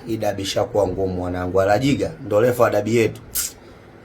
Hii dabi ishakuwa ngumu mwanangu. Alajiga ndio refa wa dabi yetu.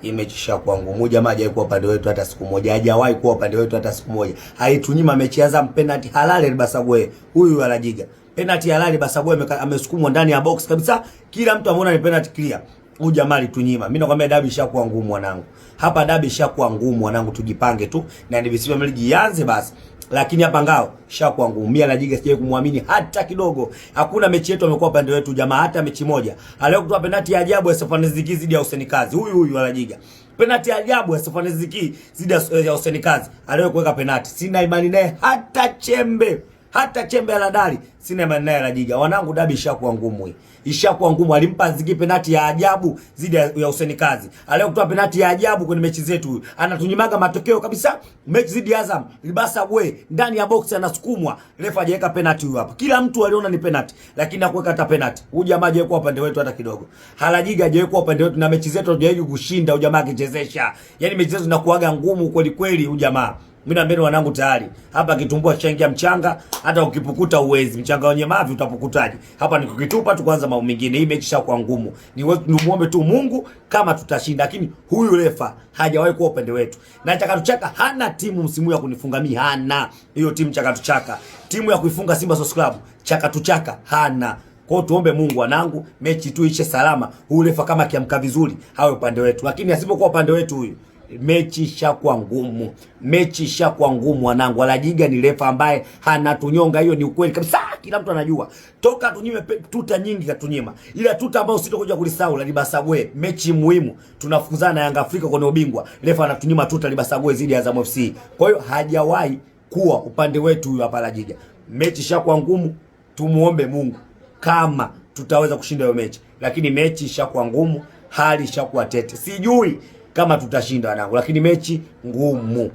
Hii mechi ishakuwa ngumu. Jamaa hajawahi kuwa upande wetu hata siku moja. Hajawahi kuwa upande wetu hata siku moja. Haitunyima mechi Azam penalty halali Basabwe. Huyu Alajiga. Penalty halali Basabwe amesukumwa ndani ya box kabisa. Kila mtu ameona ni penalty clear. Huyu jamaa alitunyima. Mimi nakwambia dabi ishakuwa ngumu mwanangu. Hapa dabi ishakuwa ngumu mwanangu, tujipange tu na NBC Premier League ianze basi. Lakini hapa ngao ishakuwa ngumu. Mimi Alajiga sijawahi kumwamini hata kidogo. Hakuna mechi yetu amekuwa upande wetu jamaa hata mechi moja. Alio kutoa penalty ya ajabu ya Stephane Ziki zidi ya Hussein Kazi. Huyu Alajiga. Penalty ya ajabu ya Stephane Ziki zidi ya Hussein Kazi. Alio kuweka penalty. Sina imani naye hata chembe. Hata chembe la dali sina imani naye Alajiga. Wanangu dabi ishakuwa ngumu hii. Ishakuwa ngumu. Alimpa Ziki penalty ya ajabu zidi ya Hussein Kazi. Alio kutoa penalty ya ajabu kwenye mechi zetu. Anatunyimaga matokeo kabisa. Mechi zidi ya Azam, Basabwe ndani ya box anasukumwa. Refa hajaweka penalty huyu hapa. Kila mtu aliona ni penalty, lakini hakuweka hata penalty. Huyu jamaa hajawahi upande wetu hata kidogo. Alajiga hajawahi upande wetu na mechi zetu hajawahi kushinda huyu jamaa akichezesha. Yaani mechi zetu zinakuaga ngumu kweli kweli huyu jamaa. Mimi na mbele wanangu tayari. Hapa kitumbua changia mchanga, hata ukipukuta uwezi. Mchanga wenye mavi utapukutaje? Hapa ni kukitupa tu kwanza mambo mengine. Hii mechi ishakuwa ngumu. Ni muombe tu Mungu kama tutashinda, lakini huyu refa hajawahi kuwa upande wetu. Na Chakatuchaka hana timu msimu ya kunifunga mimi, hana. Hiyo timu Chakatuchaka. Timu ya kuifunga Simba Sports Club, Chakatuchaka hana. Kwa hiyo tuombe Mungu wanangu, mechi tu ishe salama. Huyu refa kama kiamka vizuri, hawe upande wetu. Lakini asipokuwa upande wetu huyu, mechi ishakuwa ngumu. Mechi ishakuwa ngumu wanangu. Alajiga ni refa ambaye hanatunyonga, hiyo ni ukweli kabisa. Kila mtu anajua. Toka tunyime tuta nyingi katunyima. Ila tuta ambayo sitokuja kulisahau la Basabwe, mechi muhimu. Tunafukuzana na Yanga Afrika kwenye ubingwa. Refa anatunyima tuta Basabwe zidi ya Azam FC. Kwa hiyo hajawahi kuwa upande wetu huyu hapa Alajiga. Mechi ishakuwa ngumu. Tumuombe Mungu kama tutaweza kushinda hiyo mechi. Lakini mechi ishakuwa ngumu, hali ishakuwa tete. Sijui kama tutashinda wanangu, lakini mechi ngumu.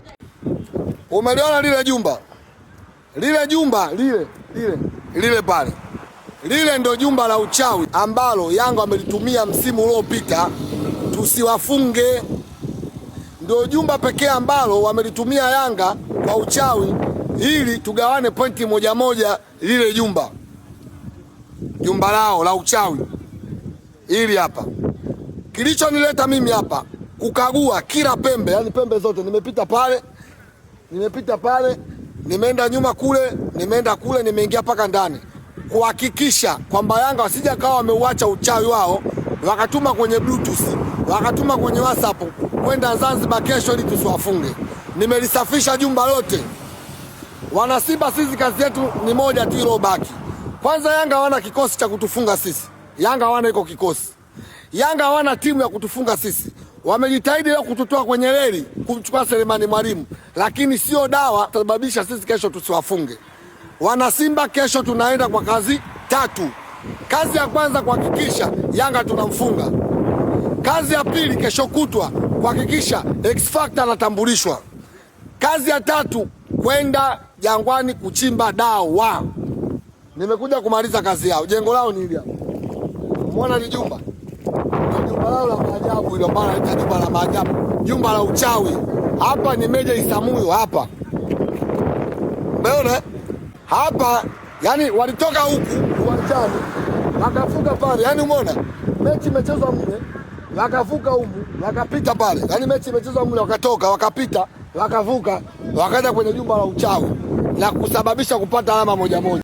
Umeliona lile jumba? Lile jumba lile pale. Lile ndo jumba la uchawi ambalo Yanga wamelitumia msimu uliopita tusiwafunge. Ndio jumba pekee ambalo wamelitumia Yanga kwa uchawi ili tugawane pointi moja moja. Lile jumba lao la uchawi ili hapa. Kilichonileta mimi hapa kukagua kila pembe, yani pembe zote. Nimepita pale, nimeenda nyuma kule, nimeenda kule, nimeingia paka ndani kuhakikisha kwamba Yanga wasija kawa wameuacha uchawi wao wakatuma kwenye Bluetooth, wakatuma kwenye WhatsApp kwenda Zanzibar kesho ili tusiwafunge. Nimelisafisha jumba lote. Wana Simba sisi kazi yetu ni moja tu ilobaki. Kwanza Yanga hawana kikosi cha kutufunga sisi. Yanga hawana iko kikosi. Yanga hawana timu ya kutufunga sisi. Wamejitahidi leo kututoa kwenye reli kumchukua Selemani Mwalimu, lakini sio dawa tababisha sisi kesho tusiwafunge. Wana Simba kesho tunaenda kwa kazi tatu. Kazi ya kwanza kuhakikisha Yanga tunamfunga. Kazi ya pili kesho kutwa kuhakikisha X Factor anatambulishwa. Kazi ya tatu kwenda Jangwani kuchimba dawa. Nimekuja kumaliza kazi yao. Jengo lao ni hili hapa. Umeona ni jumba? Jumba lao la maajabu, ile bana ni jumba la maajabu. Jumba la uchawi. Hapa ni Meja Isamuyo hapa. Umeona? Hapa yani walitoka huku uwanjani wakavuka pale. Yani umeona? Mechi imechezwa mle, wakavuka huku, wakapita pale. Yani mechi imechezwa mle, wakatoka, wakapita, wakavuka, wakaenda kwenye jumba la uchawi na kusababisha kupata alama moja moja.